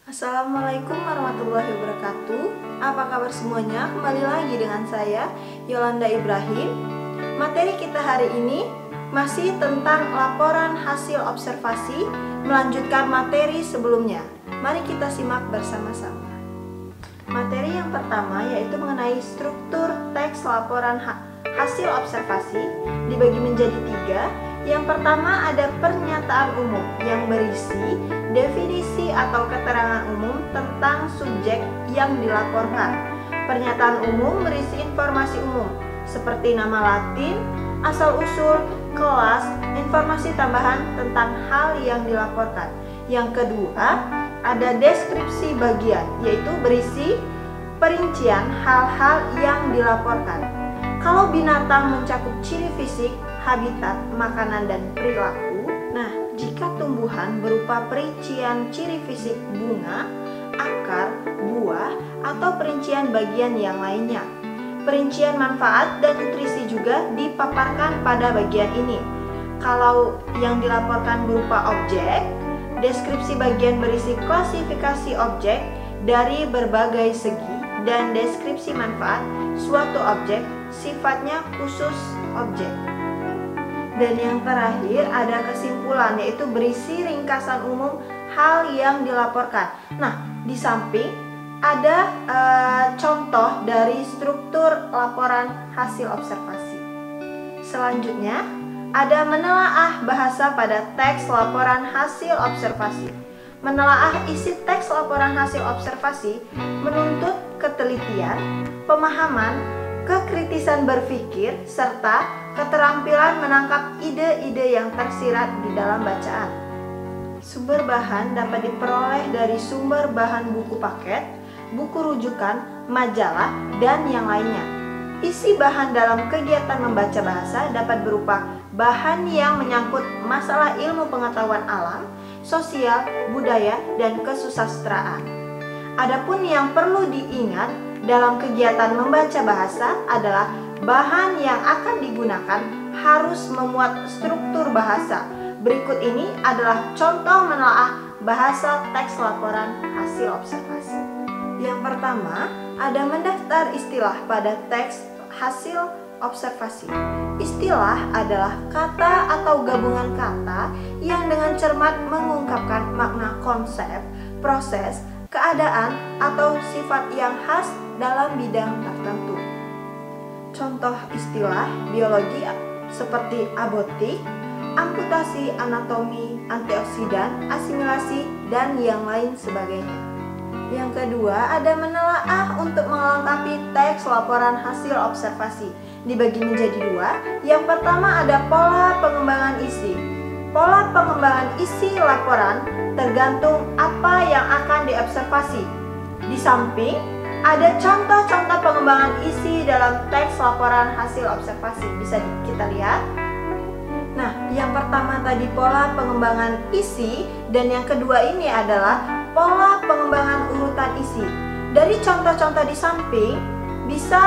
Assalamualaikum warahmatullahi wabarakatuh. Apa kabar semuanya? Kembali lagi dengan saya, Yolanda Ibrahim. Materi kita hari ini masih tentang laporan hasil observasi, melanjutkan materi sebelumnya. Mari kita simak bersama-sama. Materi yang pertama yaitu mengenai struktur teks laporan hasil observasi, dibagi menjadi 3. Yang pertama ada pernyataan umum yang berisi definisi atau keterangan umum tentang subjek yang dilaporkan. Pernyataan umum berisi informasi umum seperti nama latin, asal-usul, kelas, informasi tambahan tentang hal yang dilaporkan. Yang kedua ada deskripsi bagian, yaitu berisi perincian hal-hal yang dilaporkan. Kalau binatang mencakup ciri fisik, habitat, makanan, dan perilaku. Nah, jika tumbuhan berupa perincian ciri fisik bunga, akar, buah, atau perincian bagian yang lainnya. Perincian manfaat dan nutrisi juga dipaparkan pada bagian ini. Kalau yang dilaporkan berupa objek, deskripsi bagian berisi klasifikasi objek dari berbagai segi dan deskripsi manfaat suatu objek, sifatnya khusus objek. Dan yang terakhir ada kesimpulan, yaitu berisi ringkasan umum hal yang dilaporkan. Nah, di samping ada contoh dari struktur laporan hasil observasi. Selanjutnya ada menelaah bahasa pada teks laporan hasil observasi. Menelaah isi teks laporan hasil observasi menuntut ketelitian, pemahaman, kekritisan berpikir, serta keterampilan menangkap ide-ide yang tersirat di dalam bacaan. Sumber bahan dapat diperoleh dari sumber bahan buku paket, buku rujukan, majalah, dan yang lainnya. Isi bahan dalam kegiatan membaca bahasa dapat berupa bahan yang menyangkut masalah ilmu pengetahuan alam, sosial, budaya, dan kesusastraan. Adapun yang perlu diingat dalam kegiatan membaca bahasa adalah bahan yang akan digunakan harus memuat struktur bahasa. Berikut ini adalah contoh menelaah bahasa teks laporan hasil observasi. Yang pertama, ada mendaftar istilah pada teks hasil observasi. Istilah adalah kata atau gabungan kata yang dengan cermat mengungkapkan makna konsep, proses, keadaan, atau sifat yang khas dalam bidang tertentu. Contoh istilah biologi seperti abotik, amputasi, anatomi, antioksidan, asimilasi, dan yang lain sebagainya. Yang kedua, ada menelaah untuk melengkapi teks laporan hasil observasi. Dibagi menjadi 2. Yang pertama ada pola pengembangan isi. Pola pengembangan isi laporan tergantung apa yang akan diobservasi. Di samping ada contoh-contoh pengembangan isi dalam teks laporan hasil observasi. Bisa kita lihat. Nah, yang pertama tadi pola pengembangan isi, dan yang kedua ini adalah pola pengembangan urutan isi. Dari contoh-contoh di samping bisa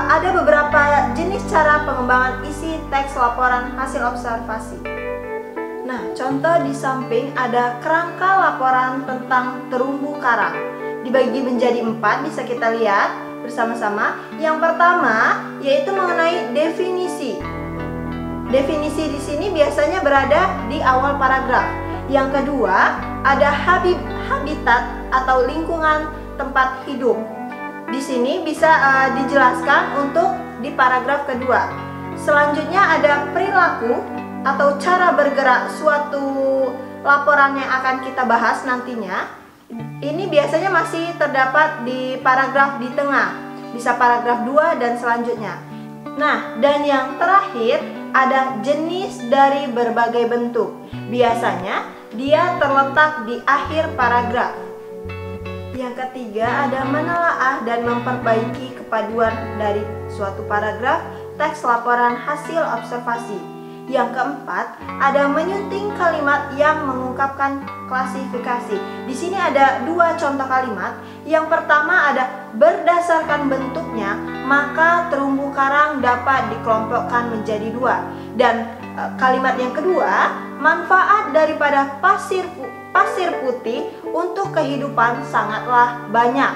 ada beberapa jenis cara pengembangan isi teks laporan hasil observasi. Nah, contoh di samping ada kerangka laporan tentang terumbu karang. Dibagi menjadi 4, bisa kita lihat bersama-sama. Yang pertama yaitu mengenai definisi. Definisi di sini biasanya berada di awal paragraf. Yang kedua ada habitat atau lingkungan tempat hidup. Di sini bisa dijelaskan untuk di paragraf kedua. Selanjutnya ada perilaku atau cara bergerak suatu laporan yang akan kita bahas nantinya. Ini biasanya masih terdapat di paragraf di tengah, bisa paragraf 2 dan selanjutnya. Nah, dan yang terakhir ada jenis dari berbagai bentuk. Biasanya dia terletak di akhir paragraf. Yang ketiga ada menelaah dan memperbaiki kepaduan dari suatu paragraf teks laporan hasil observasi. Yang keempat ada menyunting kalimat yang mengungkapkan klasifikasi. Di sini ada 2 contoh kalimat. Yang pertama ada berdasarkan bentuknya maka terumbu karang dapat dikelompokkan menjadi 2. Dan Kalimat yang kedua, manfaat daripada pasir putih untuk kehidupan sangatlah banyak.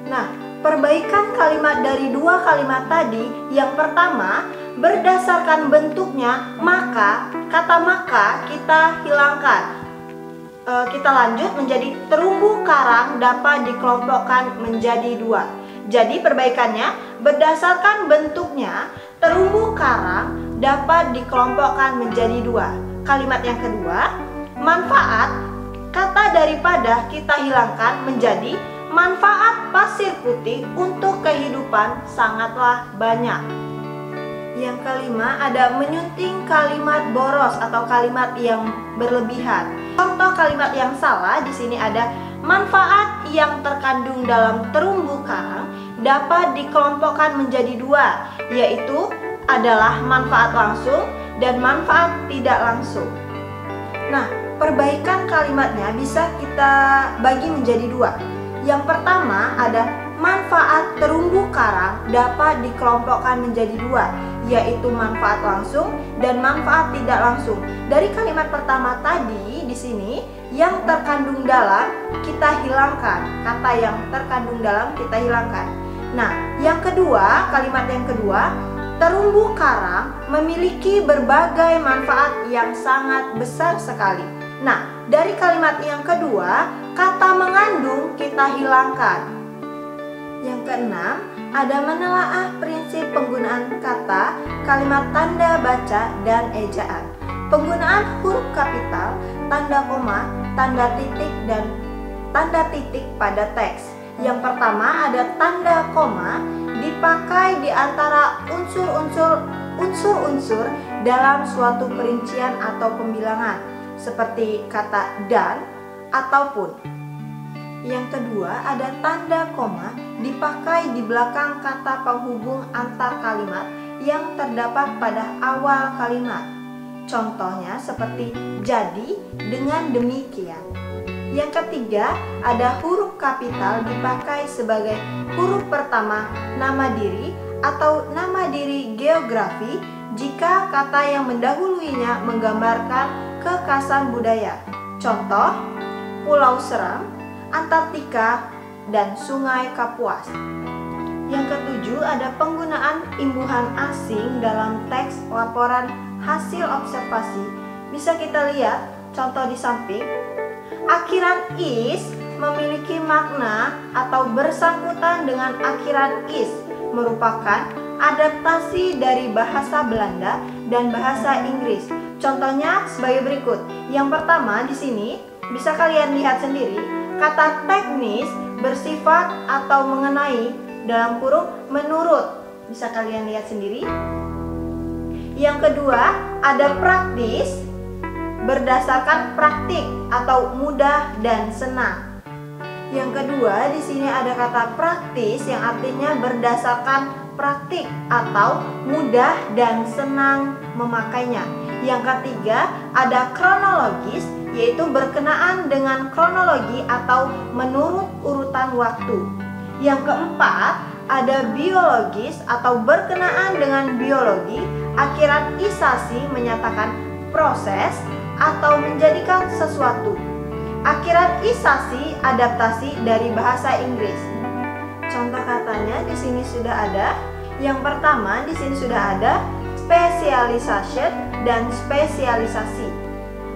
Nah, perbaikan kalimat dari dua kalimat tadi, yang pertama, berdasarkan bentuknya, maka, kata maka kita hilangkan. Kita lanjut menjadi terumbu karang dapat dikelompokkan menjadi dua. Jadi perbaikannya, berdasarkan bentuknya, terumbu karang dapat dikelompokkan menjadi dua. Kalimat yang kedua, manfaat, kata daripada kita hilangkan menjadi manfaat pasir putih untuk kehidupan sangatlah banyak. Yang kelima, ada menyunting kalimat boros atau kalimat yang berlebihan. Contoh kalimat yang salah di sini ada manfaat yang terkandung dalam terumbu karang dapat dikelompokkan menjadi dua, yaitu adalah manfaat langsung dan manfaat tidak langsung. Nah, perbaikan kalimatnya bisa kita bagi menjadi dua. Yang pertama ada manfaat terumbu karang dapat dikelompokkan menjadi dua, yaitu manfaat langsung dan manfaat tidak langsung. Dari kalimat pertama tadi di sini yang terkandung dalam kita hilangkan, kata yang terkandung dalam kita hilangkan. Nah, yang kedua, kalimat yang kedua, terumbu karang memiliki berbagai manfaat yang sangat besar sekali. Nah, dari kalimat yang kedua, kata mengandung kita hilangkan. Yang keenam, ada menelaah prinsip penggunaan kata, kalimat tanda baca, dan ejaan. Penggunaan huruf kapital, tanda koma, tanda titik, dan tanda titik pada teks. Yang pertama ada tanda koma dipakai di antara unsur-unsur dalam suatu perincian atau pembilangan, seperti kata dan ataupun. Yang kedua ada tanda koma dipakai di belakang kata penghubung antar kalimat yang terdapat pada awal kalimat. Contohnya seperti jadi, dengan demikian. Yang ketiga ada huruf kapital dipakai sebagai huruf pertama nama diri atau nama diri geografi jika kata yang mendahuluinya menggambarkan kekhasan budaya. Contoh, Pulau Seram, Antartika, dan Sungai Kapuas. Yang ketujuh ada penggunaan imbuhan asing dalam teks laporan hasil observasi. Bisa kita lihat contoh di samping. Akhiran is memiliki makna atau bersangkutan dengan akhiran is, merupakan adaptasi dari bahasa Belanda dan bahasa Inggris. Contohnya sebagai berikut. Yang pertama di sini bisa kalian lihat sendiri. Kata teknis bersifat atau mengenai dalam kurung menurut. Bisa kalian lihat sendiri. Yang kedua, ada praktis berdasarkan praktik atau mudah dan senang. Yang kedua, di sini ada kata praktis yang artinya berdasarkan praktik atau mudah dan senang memakainya. Yang ketiga, ada kronologis, yaitu berkenaan dengan kronologi atau menurut urutan waktu. Yang keempat, ada biologis atau berkenaan dengan biologi. Akhiran isasi menyatakan proses atau menjadikan sesuatu. Akhiran isasi adaptasi dari bahasa Inggris. Contoh katanya di sini sudah ada. Yang pertama di sini sudah ada specialization dan spesialisasi.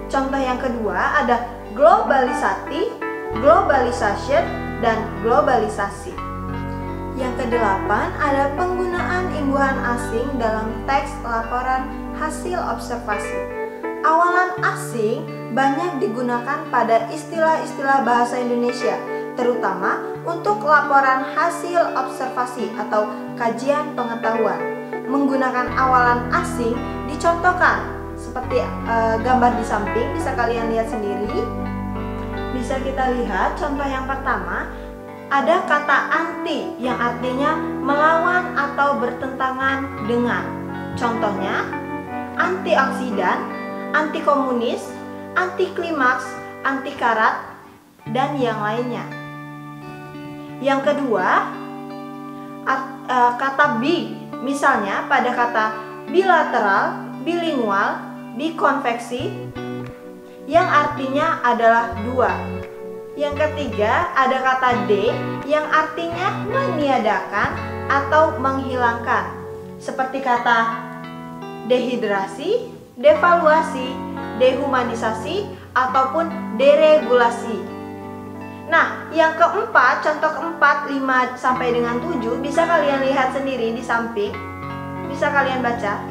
Contoh yang kedua ada globalisasi, globalization, dan globalisasi. Yang kedelapan ada penggunaan imbuhan asing dalam teks laporan hasil observasi. Awalan asing banyak digunakan pada istilah-istilah bahasa Indonesia, terutama untuk laporan hasil observasi atau kajian pengetahuan. Menggunakan awalan asing dicontohkan seperti gambar di samping, bisa kalian lihat sendiri. Bisa kita lihat contoh yang pertama, ada kata anti yang artinya melawan atau bertentangan dengan. Contohnya, antioksidan, anti komunis, anti klimaks, anti karat, dan yang lainnya. Yang kedua, kata bi, misalnya pada kata bilateral, bilingual, bikonveksi, yang artinya adalah dua. Yang ketiga ada kata de yang artinya meniadakan atau menghilangkan, seperti kata dehidrasi, devaluasi, dehumanisasi, ataupun deregulasi. Nah, yang keempat, contoh keempat, 5 sampai dengan 7 bisa kalian lihat sendiri di samping. Bisa kalian baca.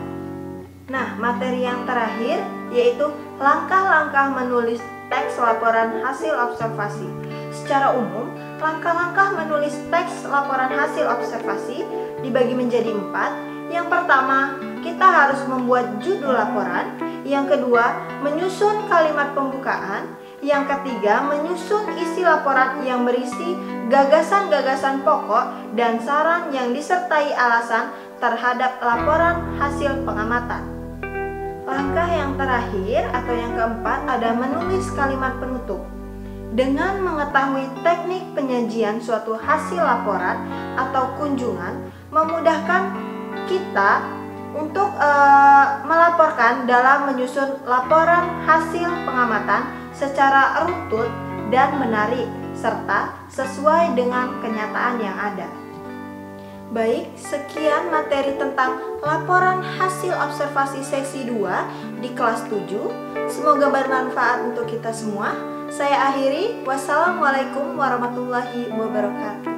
Nah, materi yang terakhir yaitu langkah-langkah menulis teks laporan hasil observasi. Secara umum, langkah-langkah menulis teks laporan hasil observasi dibagi menjadi 4. Yang pertama, kita harus membuat judul laporan. Yang kedua, menyusun kalimat pembukaan. Yang ketiga, menyusun isi laporan yang berisi gagasan-gagasan pokok dan saran yang disertai alasan terhadap laporan hasil pengamatan. Langkah yang terakhir atau yang keempat ada menulis kalimat penutup. Dengan mengetahui teknik penyajian suatu hasil laporan atau kunjungan, memudahkan kita untuk melaporkan dalam menyusun laporan hasil pengamatan secara runtut dan menarik serta sesuai dengan kenyataan yang ada. Baik, sekian materi tentang laporan hasil observasi seksi 2 di kelas 7. Semoga bermanfaat untuk kita semua. Saya akhiri. Wassalamualaikum warahmatullahi wabarakatuh.